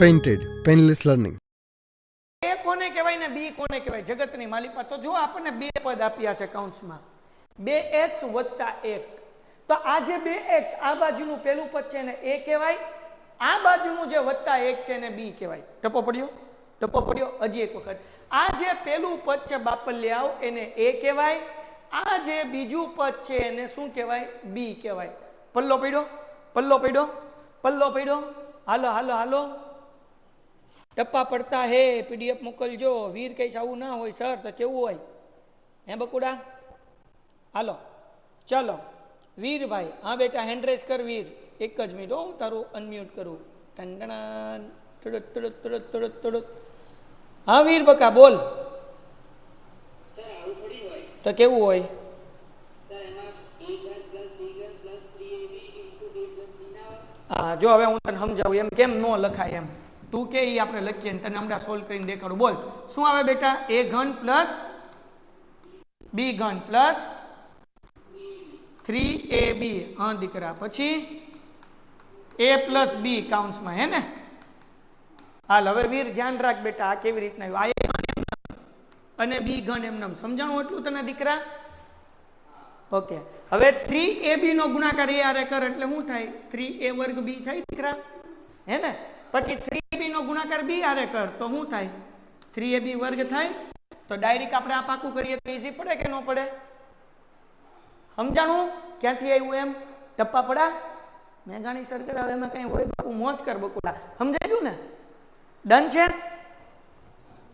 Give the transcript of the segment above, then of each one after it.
Painted painless learning. એ કોને કહેવાય ને બી કોને કહેવાય? જગતની માલિકા. તો જો આપણને બે પદ આપ્યા છે કૌંસમાં, 2x + 1. તો આ જે 2x આ બાજુનું પેલું પદ છે ને એ કહેવાય, આ બાજુનું જે +1 છે ને બી કહેવાય. ટપો પડ્યો? ટપો પડ્યો? હજી એક વખત. આ જે પેલું પદ છે બાપલિયાઓ એને એ કહેવાય, આ જે બીજું પદ છે એને શું કહેવાય? બી કહેવાય. પલ્લો પડ્યો? પલ્લો પડ્યો? પલ્લો પડ્યો? હાલો હાલો હાલો, ટપ્પા પડતા હે, પીડીએફ મોકલજો. વીર કઈ આવું ના હોય સર તો કેવું હોય હે બકુડા? હાલો ચલો વીરભાઈ. હા બેટા હેન્ડ રેસ કર વીર. એક જ મિનિટ હું તારું અનમ્યુટ કરું. ટંડણાન તડત તડત તડત તડત તડત. હા વીર બકા બોલ. તો કેવું હોય? હા જો હવે હું તને સમજાવું એમ કેમ નો લખાય એમ. તું કે એ આપણે લખીએ ને તને હમણાં સોલ્વ કરીને દેખાડું. બોલ શું આવે બેટા? a³ + b³ + 3ab. હા દીકરા. પછી a + b કૌંસમાં હે ને. હાલ હવે વીર ધ્યાન રાખ બેટા, આ કેવી રીતના આવ્યું. આ અને b³ એમ સમજાણું એટલું તને દીકરા? ઓકે. હવે 3ab નો ગુણાકાર a હારે કર એટલે શું થાય? 3a² b થાય દીકરા હે ને. પછી 3ab નો ગુણાકાર b હારે કર તો શું થાય? 3ab² થાય. તો ડાયરેક્ટ આપણે આ પાકું કરીએ તો ઈઝી પડે કે ન પડે? સમજાણું? ક્યાંથી આવ્યું એમ? ટપ્પા પડા? મેઘાણી સરકાર હવે એમાં કઈ હોય બાપુ મોજ કર બકુડા. સમજાયું ને? ડન છે?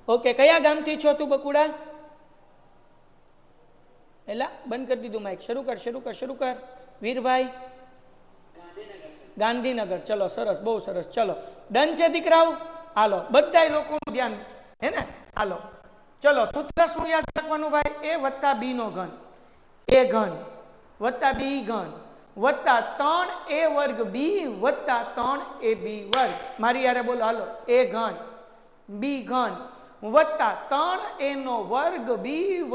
ઓકે. કયા ગામથી છો તું બકુડા? એલા બંધ કરી દીધું માઇક. શરૂ કર શરૂ કર શરૂ કર વીરભાઈ. ગાંધીનગર. ચલો સરસ, બહુ સરસ. ચલો ડન છે દીકરાઓ? હાલો બધા લોકોનું ધ્યાન હે ને. હાલો ચલો સૂત્ર શું યાદ રાખવાનું ભાઈ? a + b નો ઘન, a³ + b³ + 3a² b + 3ab². મારી યારે બોલો હાલો. a³ b³ + 3a² b +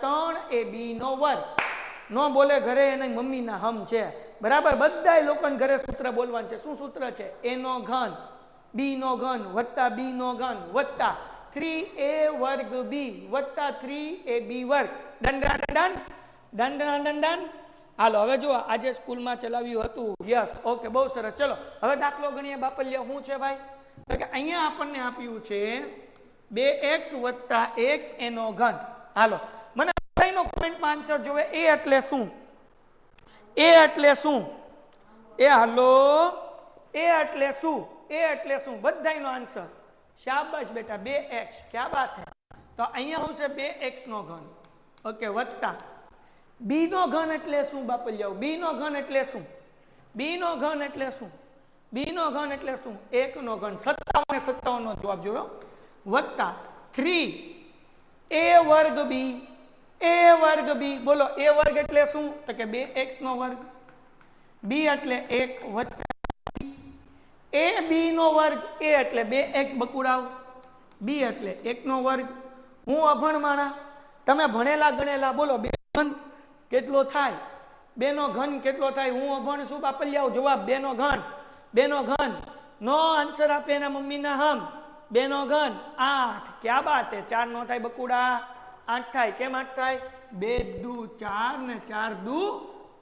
3ab². નો બોલે ઘરે એને મમ્મીના હમ છે બરાબર. બધા લોકોને ઘરે સૂત્ર બોલવાનું છે. શું સૂત્ર છે? a³ b³ + b³ + 3a² b + 3ab². Done done done done done. હાલો હવે જો આજે સ્કૂલમાં ચલાવ્યું હતું. યસ ઓકે બહુ સરસ. ચલો હવે દાખલો ગણીએ બાપલિયા. શું છે ભાઈ? તો કે અહીંયા આપણને આપ્યું છે 2x + 1 એનો ઘન. હાલો મને બધાયનો કોમેન્ટમાં આન્સર જોવે. એ એટલે શું? એ એટલે શું? એ હાલો એ એટલે શું? એ એટલે શું? બધાયનો આન્સર. શાબાશ બેટા. 2x. ક્યાં બાત હે. તો અહીંયા આવશે 2x નો ઘન. ઓકે વત્તા b નો ઘન એટલે શું બાપલિયાઓ? b નો ઘન એટલે શું? b નો ઘન એટલે શું? b નો ઘન એટલે શું? 1 નો ઘન. 57 નો જવાબ જોયો. વત્તા 3a² b a² b. બોલો a² એટલે શું? તો કે 2x². b એટલે 1 વત્તા ab². a એટલે 2x બકુડાવ. b એટલે 1² હું અભણ માણા, તમે ભણેલા ગણેલા. બોલો 2 ઘન કેટલો થાય? 2 નો ઘન કેટલો થાય? હું અભણ શું બાપલિયાઓ? જવાબ 2 નો ઘન. 2 નો ઘન નો આન્સર આપે એના મમ્મીના હમ. 2 નો ઘન 8. ક્યાં બાત હે? 4 નો થાય બકુડા? 8 થાય. કેમ 8 થાય? 2 દુ 4 ને 4 દુ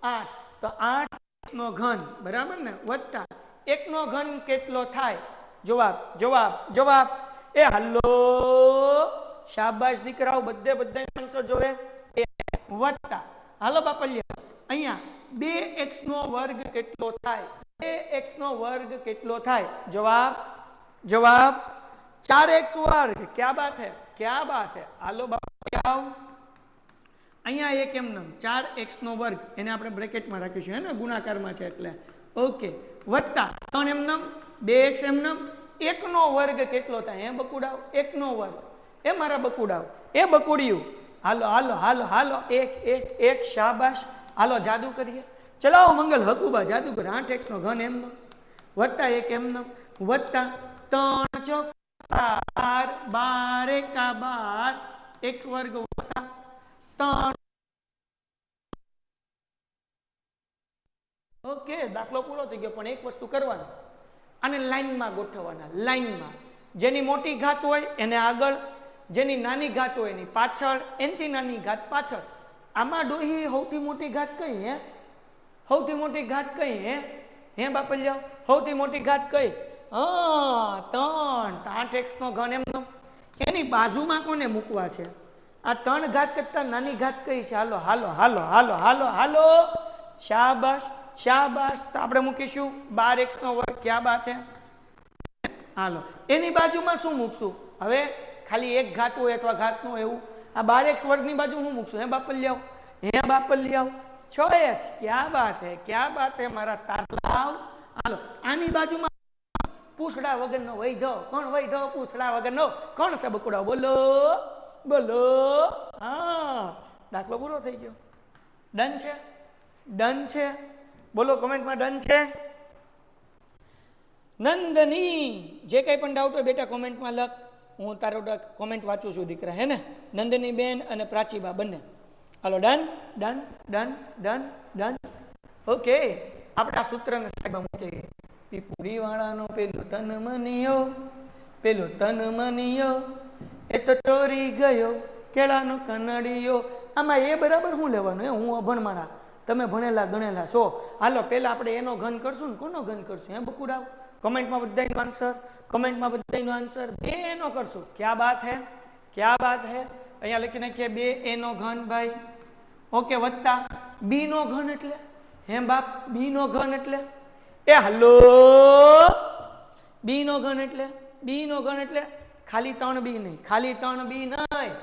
8. તો 8 નો ઘન બરાબર ને. વત્તા 1 નો ઘન કેટલો થાય? જવાબ જવાબ જવાબ. એ હલ્લો શાબાશ દીકરાઓ. બધા આન્સર જોવે. વત્તા હાલો બાપલિયા અહીંયા 2x² કેટલો થાય? 2x² કેટલો થાય? જવાબ જવાબ 4x². ક્યાં બાત હે? ક્યાં બાત હે? હાલો બાપલિયા અહીંયા એક એમનેમ 4x² એને આપણે બ્રેકેટમાં રાખીશું હે ને, ગુણાકારમાં છે એટલે. ઓકે વત્તા 3 એમનેમ 2x એમનેમ. 1² કેટલો થાય? હે બકુડાવ? 1² એ મારા બકુડાવ એ બકુડિયું. હાલો હાલો હાલો હાલો. એક શાબાશ. હાલો જાદુ કરીએ. ચલાવો મંગલ હકુબા જાદુ કરે. 8x નો ઘન એમનો વત્તા 1 એમનો વત્તા 3 ચોક 12 12 એકા 12 x² વત્તા 3. ઓકે દાખલો પૂરો થઈ ગયો. પણ એક વસ્તુ કરવાની, આને લાઈનમાં ગોઠવવાના, લાઈનમાં. જેની મોટી ઘાત હોય એને આગળ, જેની નાની ઘાત હોય એની પાછળ, એનથી નાની ઘાત પાછળ. આમાં ડોહી સૌથી મોટી ઘાત કઈ? હે, સૌથી મોટી ઘાત કઈ? હે બાપલિયા, સૌથી મોટી ઘાત કઈ? 3. 8x નો ઘન એમનો. એની બાજુમાં કોને મૂકવા છે? આ 3 ઘાત કરતા નાની ઘાત કઈ છે? હાલો હાલો હાલો હાલો હાલો હાલો, શાબાશ શાબાશ. તો આપણે મૂકીશું 12x નો વર્ગ. ક્યાં બાત હે? હાલો, એની બાજુમાં શું મૂકશું? હવે ખાલી એક ઘાત હોય અથવા ઘાત નો એવું, આ 12x વર્ગની બાજુ શું મૂકશું? હે બાપલિયાઓ, હે બાપલિયાઓ, 6x. ક્યાં બાત હે, ક્યાં બાત હે મારા તારલાવ. હાલો, આની બાજુમાં પૂછડા વગરનો વૈધો. કોણ વૈધો? પૂછડા વગરનો. કોણ છે બકુડા? બોલો બોલો. હા, દાખલો પૂરો થઈ ગયો. ડન છે? ડન છે? બોલો કમેન્ટમાં ડન છે. નંદની, જે કંઈ પણ ડાઉટ હોય બેટા કોમેન્ટમાં લખ. હું તારો કોમેન્ટ વાંચું છું દીકરા, હે ને? નંદની બેન અને પ્રાચીબા બંને. હાલો, done done done done done. Okay, આપણે આ સૂત્રને સાહેબ મૂકીએ. પીપુરી વાળાનો પેલું તન મનિયો, પેલું તન મનિયો એ તો ચોરી ગયો કેળાનો કનડિયો. આમાં એ બરાબર શું લેવાનું? હું અભણમાણા, તમે ભણેલા ગણેલા છો. હાલો, પહેલા આપણે એનો ઘન કરશું ને. કોનો ઘન કરશું? હે બકુડાવ? કમેન્ટમાં બધાનો આન્સર, કમેન્ટમાં બધાનો આન્સર. 2 એનો કરશું. ક્યાં બાત હે, ક્યાં બાત હે. અહીંયા લખી નાખીએ 2 એનો ઘન ભાઈ. ઓકે, વત્તા બી નો ઘન એટલે? હે બાપ, બી નો ઘન એટલે? એ હલો, બી નો ઘન એટલે? બી નો ઘન એટલે ખાલી 3b નહીં, ખાલી 3b નહીં,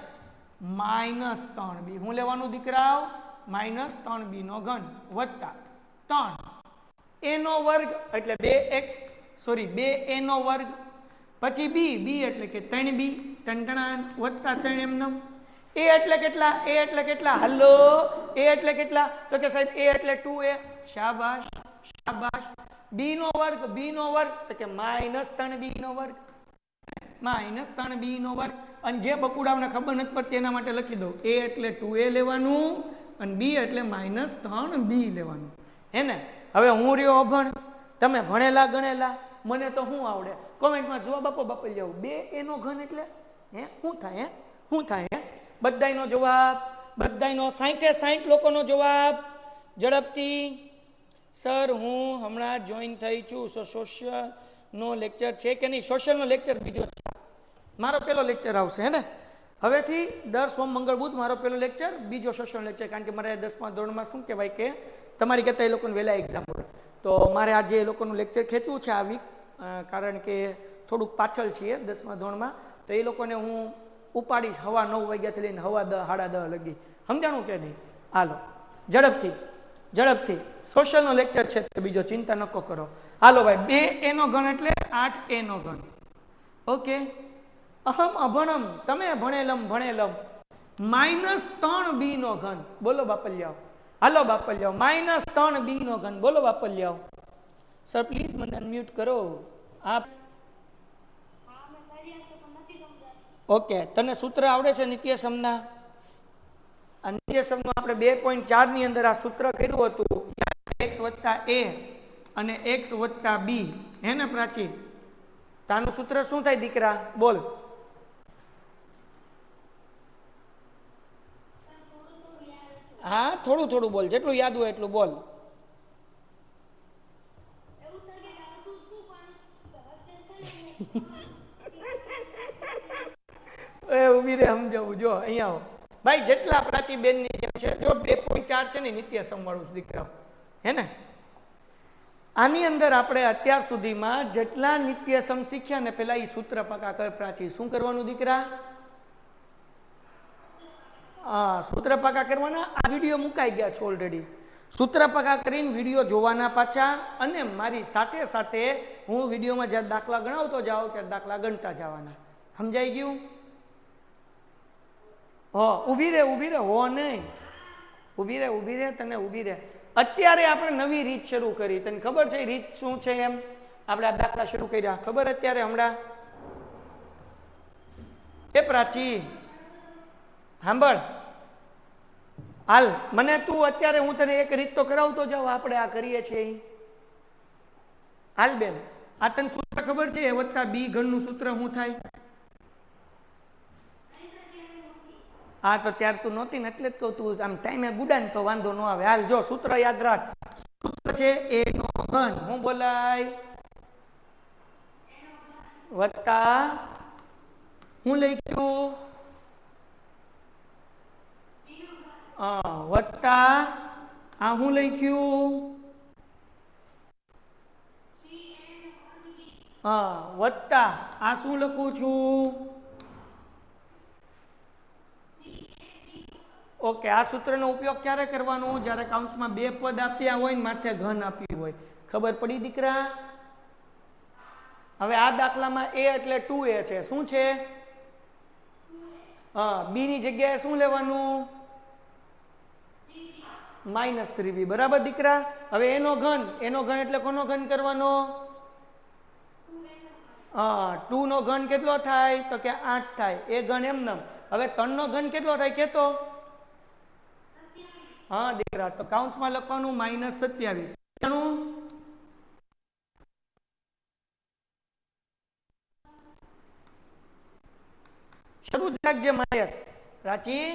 -3b. હું લેવાનું દીકરાઓ? -3b નો ઘન વત્તા 3 a નો વર્ગ એટલે 2x, સોરી 2a નો વર્ગ. પછી b એટલે કે 3b ટંટણાન વત્તા 3 એમનમ. a એટલે કેટલા? a એટલે કેટલા? હલો, a એટલે કેટલા? તો કે સાહેબ a એટલે 2a. શાબાશ શાબાશ. b નો વર્ગ, b નો વર્ગ તો કે -3b નો વર્ગ, -3b નો વર્ગ. અને જે બકુડાવને ખબર નથી પડતી એના માટે લખી દઉં. a એટલે 2a લેવાનું અને b એટલે -3b લેવાનું, હે ને? હવે હું રહ્યો અભણ, તમે ભણેલા ગણેલા, મને તો શું આવડે? કોમેન્ટમાં જવાબ આપો બાપલિયાઓ. 2a નો ઘન એટલે હે શું થાય? હે શું થાય? હે બધાયનો જવાબ, બધાયનો 60 લોકોનો જવાબ ઝડપથી. સર હું હમણાં જોઈન થઈ છું, સોશિયલનો લેક્ચર છે કે નહીં? સોશિયલનો લેક્ચર બીજો છે, મારો પેલો લેક્ચર આવશે, હે ને? હવેથી દર સોમ મંગળ બુધ મારો પેલો લેક્ચર, બીજો સોશિયલ લેક્ચર. કારણ કે મારે 10મા ધોરણમાં શું કહેવાય કે તમારી કરતાં એ લોકોને વહેલા એક્ઝામ હોય, તો મારે આજે એ લોકોનું લેક્ચર ખેંચવું છે આ વીક. કારણ કે થોડુંક પાછળ છીએ 10મા ધોરણમાં, તો એ લોકોને હું ઉપાડીશ 9:15 વાગ્યાથી લઈને 10:30 10:30 લગી. સમજાણું કે નહીં? હાલો, ઝડપથી ઝડપથી. સોશિયલનો લેક્ચર છે તે બીજો, ચિંતા નકો કરો. હાલો ભાઈ, 2a નો ઘન એટલે 8a નો ઘન. ઓકે, અહમ અભણમ, તમે ભણેલમ ભણેલમ. -3b નો ઘન. બોલો બાપલિયાઓ, હાલો બાપલિયાઓ. -3b નો ઘન. બોલો બાપલિયાઓ. સર પ્લીઝ મને અનમ્યુટ કરો આપ. ઓકે, તને સૂત્ર આવડે છે નિત્યસમના? નિત્યસમનું આપણે 2.4 ની અંદર આ સૂત્ર કર્યું હતું, x + a અને x + b, હે ને પ્રાચી? તાનું સૂત્ર શું થાય દીકરા? બોલ. હા, થોડું થોડું બોલ, જેટલું યાદ હોય એટલું બોલ. ઉભી રે, સમજાવું. જો અહીંયા આવો ભાઈ, જેટલા પ્રાચી બેન ની જેમ છે, જો 2.4 છે ને નિત્યસમ વાળું દીકરા, હે ને? આની અંદર આપણે અત્યાર સુધીમાં જેટલા નિત્યસમ શીખ્યા ને, પેલા એ સૂત્ર પાકા કર. પ્રાચી શું કરવાનું દીકરા? સૂત્ર પાકા કરવાના. આ વિડીયો મુકાઈ ગયા છે ઓલરેડી. સૂત્ર પાકા કરીને વિડીયો જોવાના પાછા, અને મારી સાથે સાથે હું વિડીયોમાં જ્યારે દાખલા ગણાવતો જાઉં ત્યારે દાખલા ગણતા જવાના. સમજાઈ ગયું? ઊભી રે, ઊભી રે. હો નહીં, ઊભી રે, ઊભી રે, તને ઊભી રે. અત્યારે આપણે નવી રીત શરૂ કરી, તને ખબર છે રીત શું છે? એમ આપણે આ દાખલા શરૂ કર્યા, ખબર? અત્યારે હમણાં એ પ્રાચી સાંભળ, હાલ મને તું અત્યારે હું તને એક રીત તો કરાવતો જાઉં. આપણે આ કરીએ છીએ, હાલ બેન આ તને સૂત્ર ખબર છે? a વત્તા b ઘનનું સૂત્ર શું થાય? આ તો ત્યાર તું નહોતી ને એટલે તો તું આમ ટાઈમે ગુડા ને તો વાંધો ન આવે. હાલ જો સૂત્ર યાદ રાખ. સૂત્ર છે a નો ઘન. શું બોલાય? વત્તા હું લખ્યું? વત્તા આ હું લખ્યું? વત્તા આ શું લખું છું? ઓકે, આ સૂત્રનો ઉપયોગ ક્યારે કરવાનો? જ્યારે કૌંસમાં બે પદ આપ્યા હોય ને માથે ઘન આપ્યું હોય. ખબર પડી દીકરા? હવે આ દાખલામાં a એટલે 2a છે. શું છે? b ની જગ્યાએ શું લેવાનું? -3b. બરાબર દીકરા? હવે એનો ઘન એટલે કોનો ઘન કરવાનો? 2 નો ઘન કેટલો થાય? તો કે 8 થાય. એ ઘન એમનેમ. હવે 3 નો ઘન કેટલો થાય કેતો? હા દીકરા, તો કૌંસમાં લખવાનું -27. શરૂ જ રાખજે માયક. પ્રાચી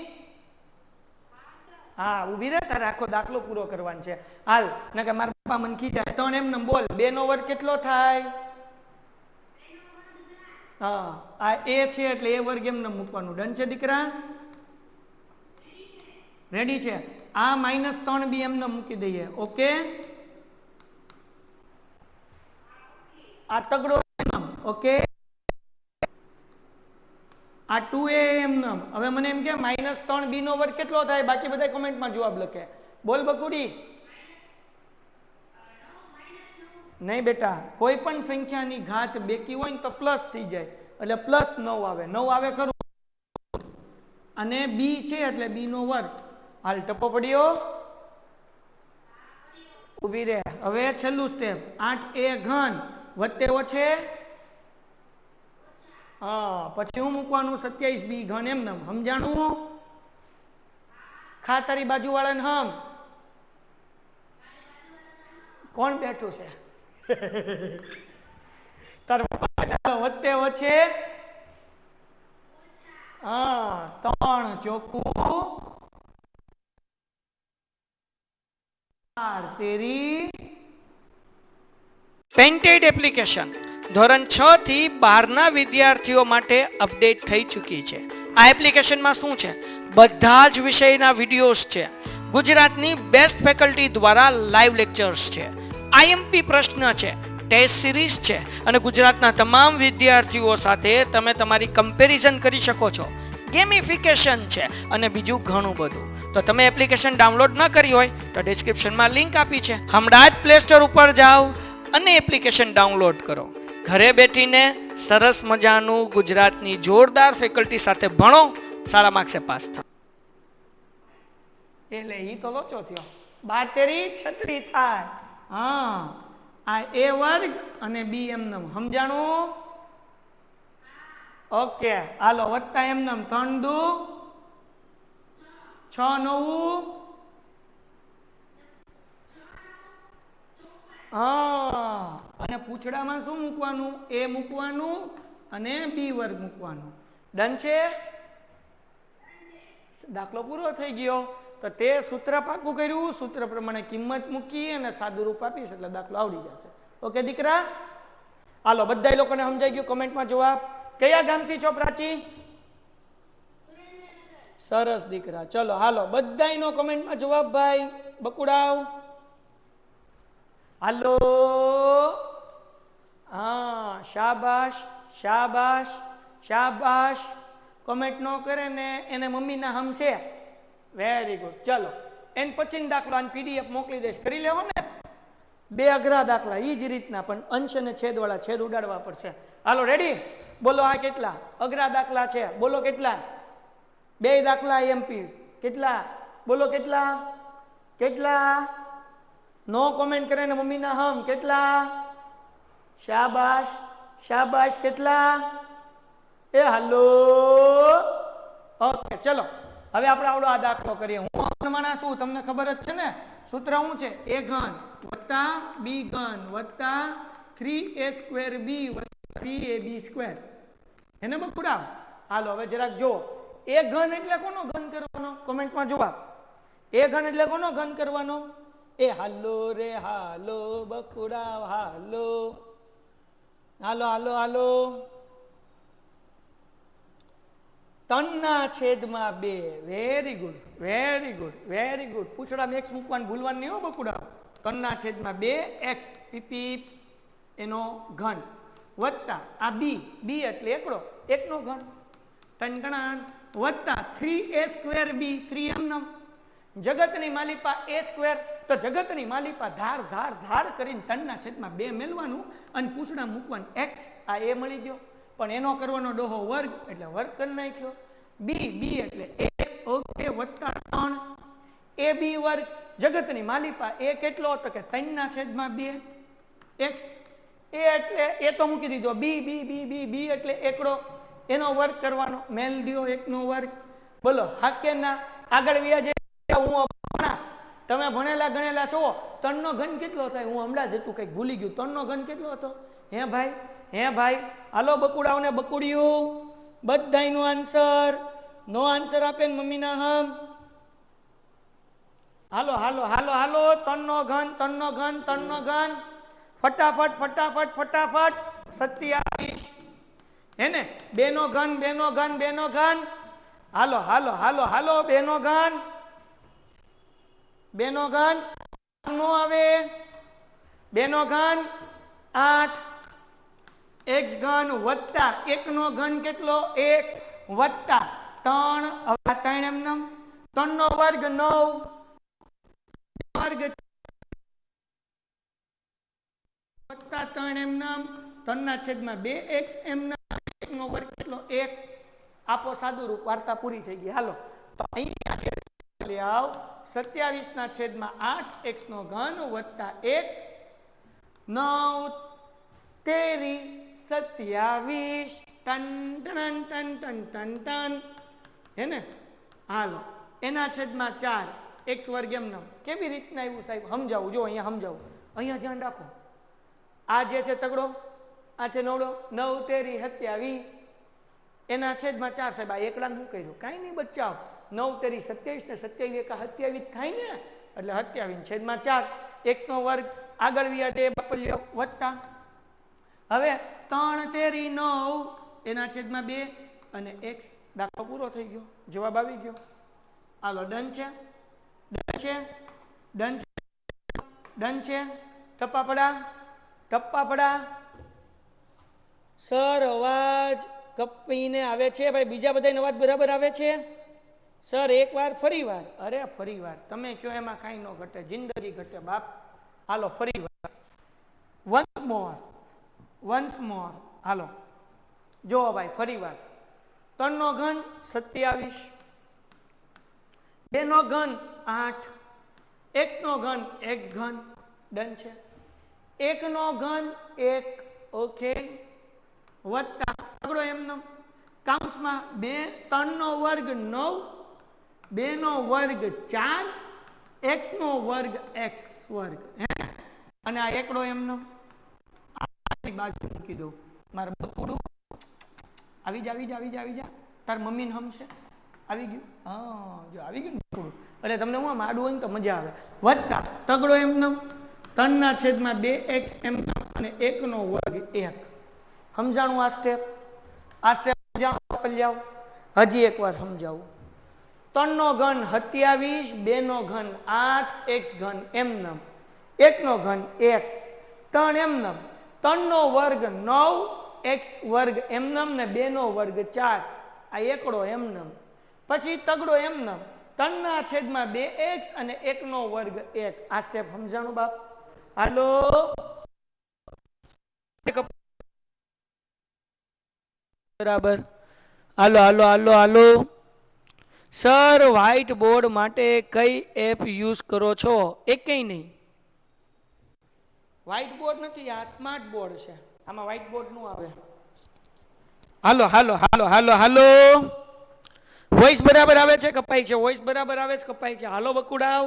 હા ઉભી રહે, તારે આખો દાખલો પૂરો કરવાનો છે. હાલ ના કે મારા પપ્પા મને ખીજાય. 3 એમને બોલ. 2 નો વર્ગ કેટલો થાય? હા આ a છે એટલે a વર્ગ એમને મૂકવાનું. ડન છે દીકરા? રેડી છે? આ -3b એમને મૂકી દઈએ. ઓકે, આ તગડો એમ. ઓકે, આ 2a એમને. હવે મને એમ કે -3b નો વર્ગ કેટલો થાય? બાકી બધા કોમેન્ટમાં જવાબ લખે. બોલ બકુડી. નહીં બેટા, કોઈ પણ સંખ્યાની ઘાત બેકી હોય ને તો પ્લસ થઈ જાય એટલે +9 આવે. 9 આવે ખરું. અને b છે એટલે b નો વર્ગ. હાલ ટપ્પો પડ્યો? ઉભી રહે. હવે છેલ્લું સ્ટેપ. 8a ઘન વત્તે ઓછે પછી હું મૂકવાનું? 27b ઘન એમને. સમજાણું? ખા તારી બાજુ વાળાને હમ. કોણ બેઠું છે? તાર વત્તે ઓછે 3 ચોખ્ખું 4 તેરી. પેન્ટેડ એપ્લિકેશન ધોરણ 6 થી 12 ના વિદ્યાર્થીઓ માટે અપડેટ થઈ ચૂકી છે. આ એપ્લિકેશનમાં શું છે? બધા જ વિષયના વિડીયોઝ છે. ગુજરાતની બેસ્ટ ફેકલ્ટી દ્વારા લાઈવ લેક્ચર્સ છે. આઈએમપી પ્રશ્ન છે. ટેસ્ટ સિરીઝ છે. અને ગુજરાતના તમામ વિદ્યાર્થીઓ સાથે તમે તમારી કમ્પેરિઝન કરી શકો છો. ગેમિફિકેશન છે અને બીજું ઘણું બધું. તો તમે એપ્લિકેશન ડાઉનલોડ ન કરી હોય તો ડિસ્ક્રિપ્શનમાં લિંક આપી છે. હમણાં જ પ્લે સ્ટોર ઉપર જાઓ અને એપ્લિકેશન ડાઉનલોડ કરો. ઘરે બેઠીને સરસ મજાનું ગુજરાતની જોરદાર ફેકલ્ટી સાથે ભણો, સારા માર્ક્સે પાસ થાઓ. એટલે ઈ તો લોચો થયો. 12 તેરી 36 થાય. હા આ a વર્ગ અને b એમને. સમજાણું? ઓકે હાલો વત્તા એમને. 3 દુ 6 9 અને પૂછડામાં શું મૂકવાનું? a મૂકવાનું અને b વર્ગ મૂકવાનું. ડન છે? દાખલો પૂરો થઈ ગયો. તો તે સૂત્ર પાકું કર્યું. સૂત્ર પ્રમાણે કિંમત મૂકી અને સાદું રૂપ આપીશ એટલે દાખલો આવડી જશે. ઓકે દીકરા? હાલો બધા લોકોને સમજાઈ ગયું? કોમેન્ટમાં જવાબ. કયા ગામથી છો પ્રાચી? સરસ દીકરા. ચલો હાલો બધાયનો કોમેન્ટમાં જવાબ ભાઈ બકુડાવ. હાલો હા શાબાશ શાબાશ શાબાશ. કોમેન્ટ ન કરે ને એને મમ્મીના હમ છે. Very good. ચલો એન પછી દાખલો અને પીડીએફ મોકલી દઈશ. કરી લેવો ને? 2 અઘરા દાખલા એ જ રીતના, પણ અંશ અને છેદવાળા. છેદ ઉડાડવા પડશે. હાલો રેડી? બોલો આ કેટલા અઘરા દાખલા છે? બોલો કેટલા? 2 દાખલા એમપી. કેટલા? બોલો કેટલા? કેટલા? નો કોમેન્ટ કરે ને મમ્મીના હમ. કેટલા? શાબાશ શાબાશ. કેટલા? એ હાલો. ઓકે ચલો હવે આપણે આવડો આ દાખલો કરીએ. હું અપરમાણા છું તમને ખબર જ છે ને. સૂત્ર શું છે? a ઘન વત્તા b ઘન વત્તા 3a² b 3ab². એને બકુડાવ. હાલો હવે જરાક જો એ ઘન એટલે કોનો ઘન કરવાનો કોમેન્ટમાં જવાબ. એ ઘન એટલે કોનો ઘન કરવાનો? એ હાલો રે હાલો બકુડાવ હાલો હાલો હાલો હાલો. 3/2. Very good very good very good. પૂછડામાં x મૂકવાનું ભૂલવાનું નહીં હો બકુડાવ. 3/2 x પીપી એનો ઘન વત્તા આ b એટલે એકડો એકનો ઘન ટણટણાણ વત્તા 3a² b 3 એમનમ. જગતની માલિપા a². તો જગતની માલિપા ધાર ધાર ધાર કરીને 3/2 મેળવાનું અને પૂછડા મૂકવાનું x. આ એ મળી ગયો પણ એનો કરવાનો ડોહો વર્ગ એટલે વર્ગ કરી નાખ્યો. b એટલે 1 ઓકે વત્તા 3 ab વર્ગ. જગતની માલિપા એ કેટલો તો કે 3/2 x. એ એટલે એ તો મૂકી દીધો. b એટલે એકડો એનો વર્ગ કરવાનો મેલ દિયો 1 નો વર્ગ. બોલો હા કે ના? આગળ વ્યા જે હું તમે ભણેલા ગણેલા છો 3 નો ઘન કેટલો થાય? હું હમણાં જ હતું કંઈક ભૂલી ગયું. 3 નો ઘન કેટલો હતો? હે ભાઈ હાલો બકુડાઓને બકુડિયું બધાયનો આન્સર. નો આન્સર આપે ને મમ્મીના હમ. હાલો હાલો હાલો હાલો 3 નો ઘન ફટાફટ 27. હેને 2 નો ઘન. હાલો હાલો હાલો હાલો 2 નો ઘન નો આવે. 2 નો ઘન 8 x ઘન વત્તા 1 નો ઘન કેટલો? 1 વત્તા 3 હવે 3 એમનમ 3 નો વર્ગ 9 વર્ગ વત્તા 3 એમનમ 3/2 x એમનમ 1 નો વર્ગ કેટલો? 1. આપો સાદું રૂપ. વાર્તા પૂરી થઈ ગઈ. હાલો તો અહીંયા લઈ આવ 27/8 x નો ઘન વત્તા 1 9 તેરી 27 ton ton ton ton ton ton. હે ને? હાલો એના છેદમાં 4 x વર્ગ એમનમ. કેવી રીતના આવ્યું સાહેબ? સમજાવું જો અહીંયા સમજાવું. અહીંયા ધ્યાન રાખો. આ જે છે તગડો આ છે નવડો 9 તેરી 27 એના છેદમાં 4 સાહેબ. આ એકલા શું કર્યું? કાંઈ નહીં બચ્ચાઓ. 9 તેરી 27 ને 27 એકા 27 થાય ને એટલે 27 છેદમાં 4 x નો વર્ગ. આગળ વ્યા તે વત્તા હવે 3 તેરી 9 એના છેદમાં 2 અને x. દાખલો પૂરો થઈ ગયો. જવાબ આવી ગયો. હાલો ડન છે. ટપ્પા પડા સર અવાજ કપીને આવે છે ભાઈ. બીજા બધા અવાજ બરાબર આવે છે સર? એકવાર ફરી વાર. અરે ફરી વાર તમે કયો એમાં કાંઈ ન ઘટે. જિંદગી ઘટે બાપ. હાલો ફરી વાર. વન્સ મોર. હાલો જો ભાઈ ફરી વાર. 3 નો ઘન 27 2 નો ઘન 8 x નો ઘન x ઘન. ડન છે. 1 નો ઘન 1 ઓકે વત્તા આગળ એમનો કાઉન્સમાં 3 નો વર્ગ 9 2 નો વર્ગ 4 x નો વર્ગ x વર્ગ. અને આ એકડો એમનો બાજુ મૂકી દઉં. મારે બકુડું આવી જા. તાર મમ્મીને હમ છે આવી ગયું? હા જો આવી ગયું બકુડું. એટલે તમને હું આમ આડું હોય ને તો મજા આવે. વત્તા તગડો એમનો 3/2 x એમનો અને 1 નો વર્ગ 1. સમજાણું આ સ્ટેપ સમજાણું. હજી એકવાર સમજાવું. 3 નો ઘન 27 2 નો ઘન 8 x ઘન એમનમ 1 નો ઘન 1 3 એમનમ 3 નો વર્ગ 9 x વર્ગ એમનમ ને 2 નો વર્ગ 4. આ એકડો એમનમ. પછી તગડો એમનમ 3/2 x અને 1 નો વર્ગ 1. આ સ્ટેપ સમજાણું બાપ? હાલો બરાબર. હાલો સર વ્હાઇટ બોર્ડ માટે કઈ એપ યુઝ કરો છો? એકેય નહીં. વ્હાઇટ બોર્ડ નથી, આ સ્માર્ટ બોર્ડ છે. આમાં વ્હાઇટ બોર્ડ નું આવે. હાલો વોઇસ બરાબર આવે છે કપાય છે? વોઇસ બરાબર આવે છે કપાય છે? હાલો બકુડાવ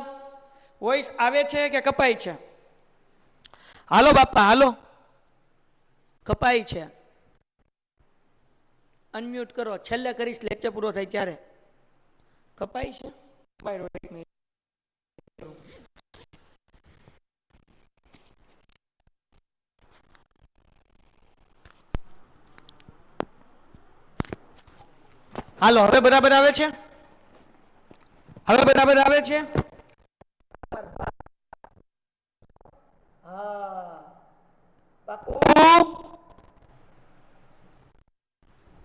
વોઇસ આવે છે કે કપાય છે? હાલો બાપા હાલો કપાઈ છે, અનમ્યુટ કરો, છેલ્લે કરીશ લેક્ચર પૂરો થાય ત્યારે. કપાઈ છે, એક મિનિટ. હાલો, હવે બરાબર આવે છે? હવે બરાબર આવે છે? હા, પાકું?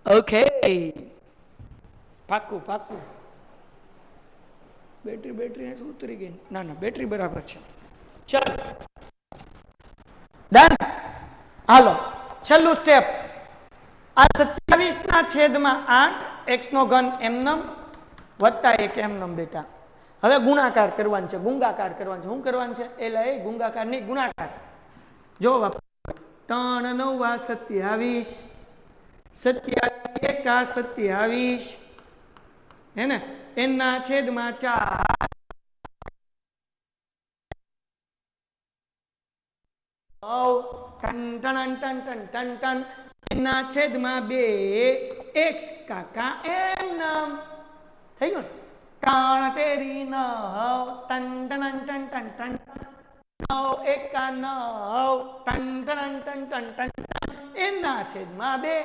ઓકે, પાકું પાકું. બેટરી ઉતરી ગઈ. ના ના, બેટરી બરાબર છે. ચાલો, ડન. હાલો, છેલ્લું સ્ટેપ. આ 27/8 x નો ઘન એમનમ વત્તા 1 એમનમ બેટા. હવે ગુણાકાર કરવાનો છે, ગુંગાકાર કરવાનો છે. શું કરવાનું છે? એટલે ગુંગાકાર નહીં, ગુણાકાર. જો 3 9 27, 27 1 27, હે ને? એના છેદમાં 4, એના છેદમાં 2 x કાકા એમનમ. થઈ ગયું ને? 3 તેરી 9, ton ton ton ton ton, 9 એકા 9, ton ton ton ton ton, એના છેદમાં 2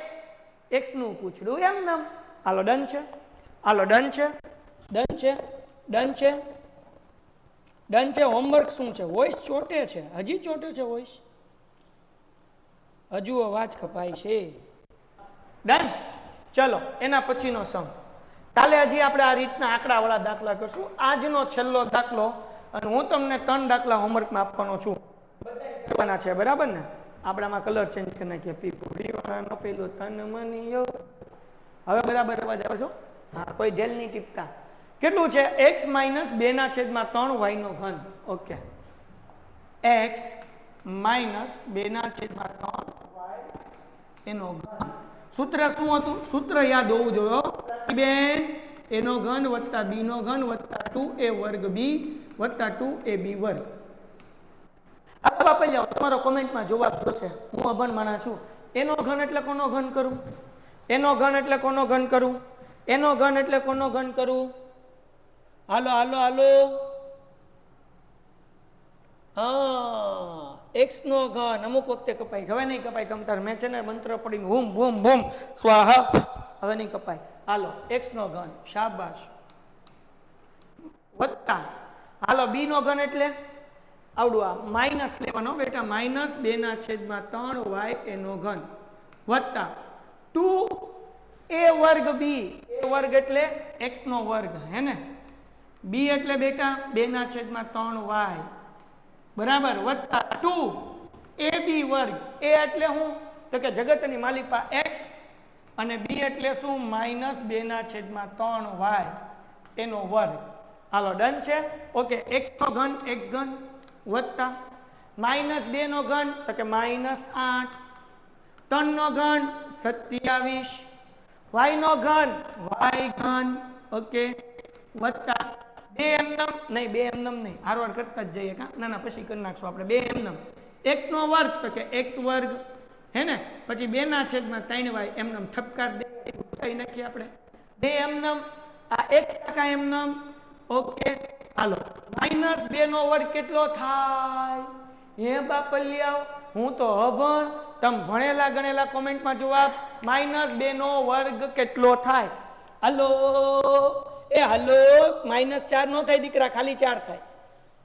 x નું પૂછડું એમનમ. હાલો, ડન છે? હાલો, ડન છે? ડન છે? ડન છે? ડન છે? હોમવર્ક શું છે? વોઇસ ચોટે છે, હજી ચોટે છે વોઇસ, હજુ અવાજ કપાય છે. ડન. ચલો, એના પછીનો સમ. કાલે હજી આપણે આ રીતના આંકડાવાળા દાખલા કરશું. આજનો છેલ્લો દાખલો, અને હું તમને 3 દાખલા હોમવર્કમાં આપવાનો છું, કરવાના છે, બરાબર ને? આપણામાં કલર ચેન્જ કરી નાખીએ. પીપોડીવાનો પેલો તન મનિયો. હવે બરાબર અવાજ આવે છે? હા, કોઈ ઢેલ નહીં ટીપતા. કેટલું છે? x - 2/3 y નો ઘન. ઓકે, x - 2/3 y એનો ઘન. સૂત્ર શું હતું? સૂત્ર યાદ હોવું જોઈએ બેન. એનો ઘન વત્તા b નો ઘન વત્તા 2a વર્ગ b વત્તા 2ab વર્ગ. આ બાપા જાઓ, તમારો કોમેન્ટમાં જવાબ જોશે. હું અભણ માણસ છું. એનો ઘન એટલે કોનો ઘન કરું? એનો ઘન એટલે કોનો ઘન કરું? એનો ઘન એટલે કોનો ઘન કરું? હાલો હાલો હાલો. હા, x નો ઘન અમુક વખતે કપાય, હવે નહીં કપાય. તમ તાર મેં છે ને મંત્ર પડીને હુમ બૂમ બૂમ સ્વાહા, હવે નહીં કપાય. હાલો, x નો ઘન, શાબાશ. વત્તા, હાલો, b નો ઘન એટલે આવડું, આ માઇનસ લેવાનો બેટા, -2/3 y એનો ઘન વત્તા 2a વર્ગ b. a વર્ગ એટલે x નો વર્ગ, હે ને? b એટલે બેટા 2/3 y બરાબર, વત્તા 2ab વર્ગ. a એટલે શું? તો કે જગતની માલિપા x, અને b એટલે શું? -2/3 y એનો વર્ગ. હાલો, ડન છે? ઓકે, x નો ઘન x ઘન વત્તા -2 નો ઘન તો કે -8, 3 નો ઘન 27, y નો ઘન y ઘન. ઓકે, વત્તા 2 એમનમ નહીં, 2 એમનમ નહીં, હારવાર કરતા જ જઈએ. કા ના ના, પછી કરી નાખશું આપણે 2 એમનમ. x નો વર્ગ તો કે x વર્ગ, હે ને? પછી 2/3 y એમનમ ઠપકાર દે નાખીએ આપણે 2 એમનમ. આ x ટકા એમનમ. ઓકે, હાલો, -2 નો વર્ગ કેટલો થાય? હે બાપલિયાઓ, હું તો અભણ, તમે ભણેલા ગણેલા કોમેન્ટમાં જવાબ. -2 નો વર્ગ કેટલો થાય? હાલો એ હાલો, -4 નો થાય દીકરા, ખાલી 4 થાય.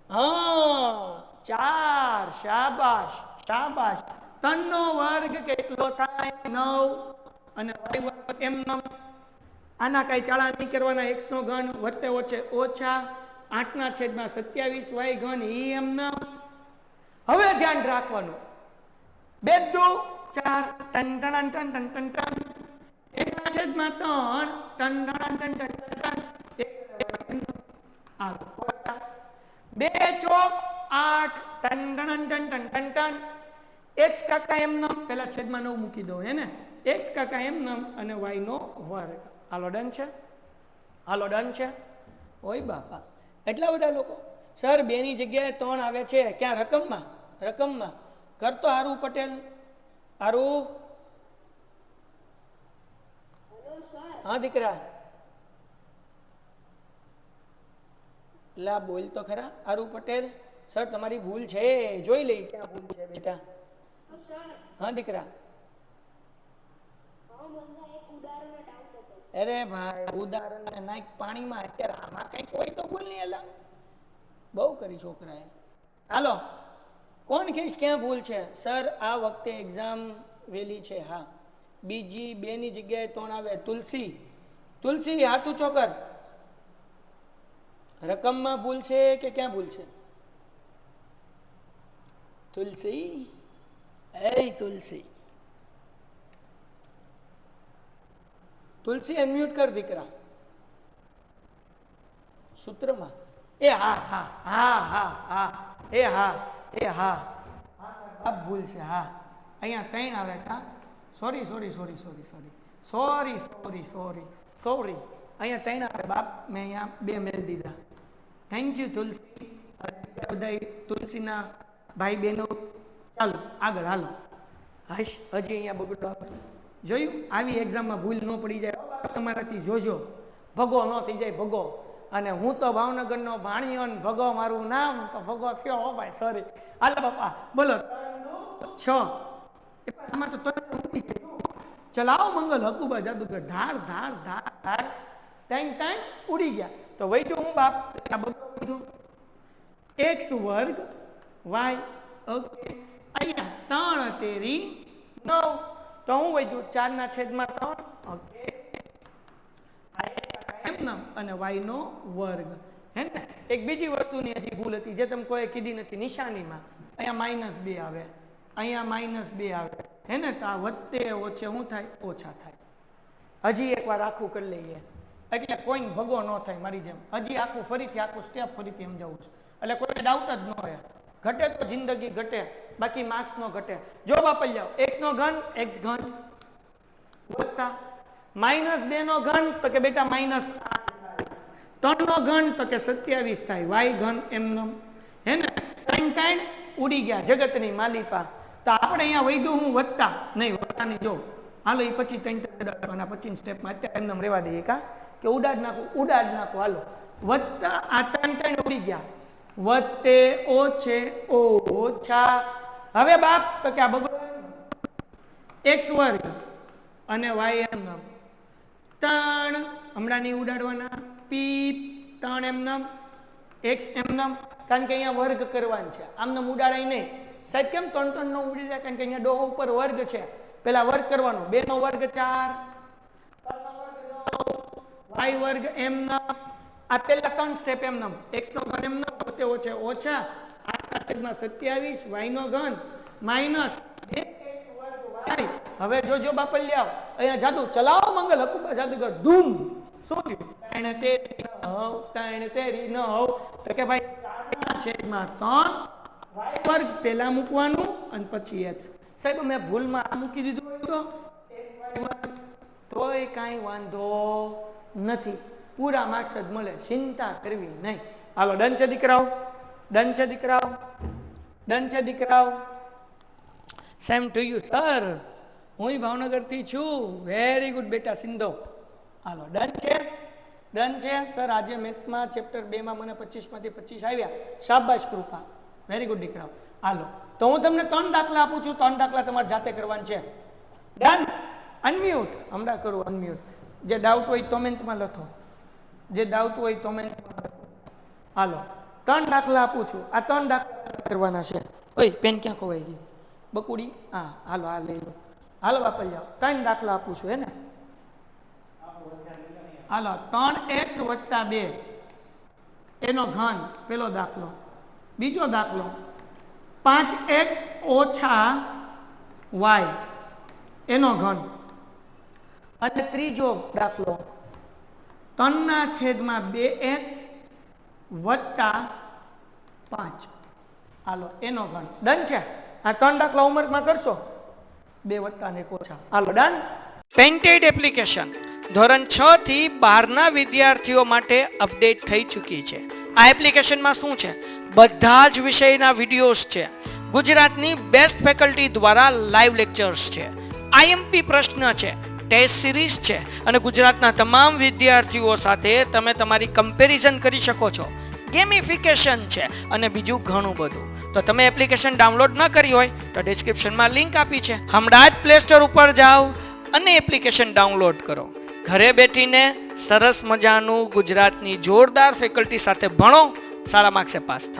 હા, 4. શાબાશ શાબાશ. 3 નો વર્ગ કેટલો થાય? 9. અને y વર્ગ એમનમ. આના કઈ ચાળા નહીં કરવાના. x નો ઘન વત્તે ઓછે ઓછા 8/27 y ઘન ઈ એમનમ. હવે ધ્યાન રાખવાનું, 2 દુ 4, ton ton ton ton ton ton, 1/3 ton ton ton ton ton. 2 ચોક 8, ton ton ton ton ton ton. x કાકા એમનમ, પેલા છેદમાં 9 મૂકી દો, હે ને? x કાકા એમનમ અને y નો વર્ગ. હાલો, ડન છે? હાલો, ડન છે? ઓય બાપા, એટલા બધા લોકો. સર 2 ની જગ્યાએ 3 આવે છે. ક્યાં? રકમમાં? રકમમાં કરતો હારું પટેલ. આરુ હા દીકરા લા બોલ તો ખરા. આરુ પટેલ સર તમારી ભૂલ છે, જોઈ લઈ ક્યાં ભૂલ છે બેટા. હા દીકરા. અરે ભાઈ ઉદાહરણ નાખ પાણીમાં, અત્યારે આમાં કઈ કોઈ તો ભૂલ નહીં. એલા બહુ કરી છોકરાએ. હાલો કોણ કહીશ ક્યાં ભૂલ છે? સર આ વખતે એક્ઝામ વેલી છે. હા બીજી 2 ની જગ્યાએ 3 આવે. તુલસી તુલસી હાથ ઊંચો કર. રકમમાં ભૂલ છે કે ક્યાં ભૂલ છે? તુલસી એ તુલસી તુલસી અનમ્યુટ કર દીકરા. સૂત્રમાં એ હા હા હા હા હા એ હા એ હા આ ભૂલ છે. હા અહીંયા 3 આવે કા. Sorry sorry sorry sorry sorry sorry sorry sorry sorry અહીંયા 3 આવે બાપ. મેં અહીંયા 2 મેળ દીધા. થેન્ક યુ તુલસી. બધા તુલસીના ભાઈ બહેનો ચાલો આગળ હાલો. હાશ હજી અહીંયા બગડો આપે. જોયું આવી એક્ઝામમાં ભૂલ ન પડી જાય તમારાથી. જોજો ભગો ન થઈ જાય ભગો. અને હું તો ભાવનગરનો ભાણિયો ને ભગો મારું નામ તો ભગો થયો હો ભાઈ. સોરી હાલો બાપા બોલો 6. આમાં તો ચલાવો મંગલ હકુબા જાદુગર. ધાર ધાર ધાર ધાર 3 ઉડી ગયા. તો વૈદ્ય હું બાપ x વર્ગ y. ઓકે અહીંયા 3 તેરી 9. તો હું વૈદ્યું 4/3. ઓકે અને y નો વર્ગ હે ને. એક બીજી વસ્તુની હજી ભૂલ હતી જે તમે કોઈ કીધી નથી. નિશાનીમાં અહીંયા -2 આવે, અહીંયા -2 આવે હે ને. તો આ વધતે ઓછે શું થાય? ઓછા થાય. હજી એકવાર આખું કરી લઈએ એટલે કોઈને ભગો ન થાય મારી જેમ. હજી આખું ફરીથી આખું સ્ટેપ ફરીથી સમજાવું છું એટલે કોઈ ડાઉટ જ ન હોય. ઘટે તો જિંદગી ઘટે, બાકી માર્ક્સ નો ઘટે. જો બાપલ જાઓ x નો ઘન x ઘન વત્તા -2 નો ઘન તો કે બેટા -8. 3 નો ઘન તો કે 27 થાય. y ઘન એમનો હે ને. 3 ઉડી ગયા જગતની માલિપા. તો આપણે અહીંયા વૈધું હું વત્તા નહીં વત્તાની જો હાલો એ પછી 3 પછી સ્ટેપમાં અત્યારે એમને રહેવા દઈએ કા કે ઉડાડ નાખું હાલો. વત્તા આ 3 ઉડી ગયા. વત્તે ઓછે ઓછા. હવે બાપ તો કે આ બગડો x વર્ગ અને y એમનો 3 હમણાં નહીં ઉડાડવાના. પીપ 3 એમનમ x એમનમ. કારણ કે અહીંયા વર્ગ કરવાનું છે. આમનમ ઉડાડાય નહીં સાહેબ. કેમ 3 નો ઉડી જાય? કારણ કે અહીંયા ડોહો ઉપર વર્ગ છે. પેલા વર્ગ કરવાનો. 2 નો વર્ગ 4, 3 નો વર્ગ 9, y વર્ગ એમનમ. આ પેલા 3 સ્ટેપ એમનમ. x નો ઘન એમનમ વત્તે ઓછે ઓછા 8/27 y નો ઘન માઈનસ 2x વર્ગ y. હવે જોજો બાપલ લ્યાવ અહીંયા જાદુ ચલાવો મંગલ હકુબા જાદુગર. ધૂમ શું થયું? 3 તેરી 9 તો કે ભાઈ 4/3 y વર્ગ પેલા મૂકવાનું અને પછી x. સાહેબ મેં ભૂલમાં આ મૂકી દીધું તો x y વર્ગ તોય કાંઈ વાંધો નથી. પૂરા માર્ક્સ જ મળે. ચિંતા કરવી નહીં. હાલો ડન છે દીકરાઓ? ડન છે દીકરાઓ? ડન છે દીકરાઓ? Same to you sir. હું ભાવનગરથી છું. વેરી ગુડ બેટા સિંધો. હાલો ડન છે? ડન છે સર. આજે મેથ્સમાં ચેપ્ટર 2 માં મને 25 માંથી 25 આવ્યા. શાબાશ કૃપા. વેરી ગુડ દીકરાઓ. હાલો તો હું તમને 3 દાખલા આપું છું. 3 દાખલા તમારે જાતે કરવાના છે. ડન? અનમ્યુટ હમણાં કરું. અનમ્યુટ. જે ડાઉટ હોય કોમેન્ટમાં લખો. જે ડાઉટ હોય કોમેન્ટમાં લખો. હાલો 3 દાખલા આપું છું. આ 3 દાખલા કરવાના છે. ઓય પેન ક્યાં ખોવાઈ ગઈ? બકુડી. હા હાલો આ લઈ લો. હાલો વાપરી જાઓ. 3 દાખલા આપું છું હે ને. હાલો 3x + 2 એનો ઘન પેલો દાખલો. બીજો દાખલો 5x - y એનો ઘન. અને ત્રીજો દાખલો 3/2x + 5 હાલો એનો ઘન. ડન છે? આ 3 દાખલા હોમવર્કમાં કરશો. 2 + 1 ઓછા. હાલો ડન. પેન્ટેડ એપ્લિકેશન ધોરણ 6 થી 12ના વિદ્યાર્થીઓ માટે અપડેટ થઈ ચૂકી છે. આ એપ્લિકેશનમાં શું છે? બધા જ વિષયના વિડીયોઝ છે. ગુજરાતની બેસ્ટ ફેકલ્ટી દ્વારા લાઈવ લેક્ચર્સ છે, આઈએમપી પ્રશ્ન છે, ટેસ્ટ સિરીઝ છે અને ગુજરાતના તમામ વિદ્યાર્થીઓ સાથે તમે તમારી કમ્પેરિઝન કરી શકો છો. ગેમિફિકેશન છે અને બીજું ઘણું બધું. તો તમે એપ્લિકેશન ડાઉનલોડ ન કરી હોય તો ડિસ્ક્રિપ્શનમાં લિંક આપી છે, હમણાં જ પ્લે સ્ટોર ઉપર જાઓ અને એપ્લિકેશન ડાઉનલોડ કરો. ઘરે બેઠીને સરસ મજાનું ગુજરાતની જોરદાર ફેકલ્ટી સાથે ભણો, સારા માર્ક્સે પાસ થાઓ.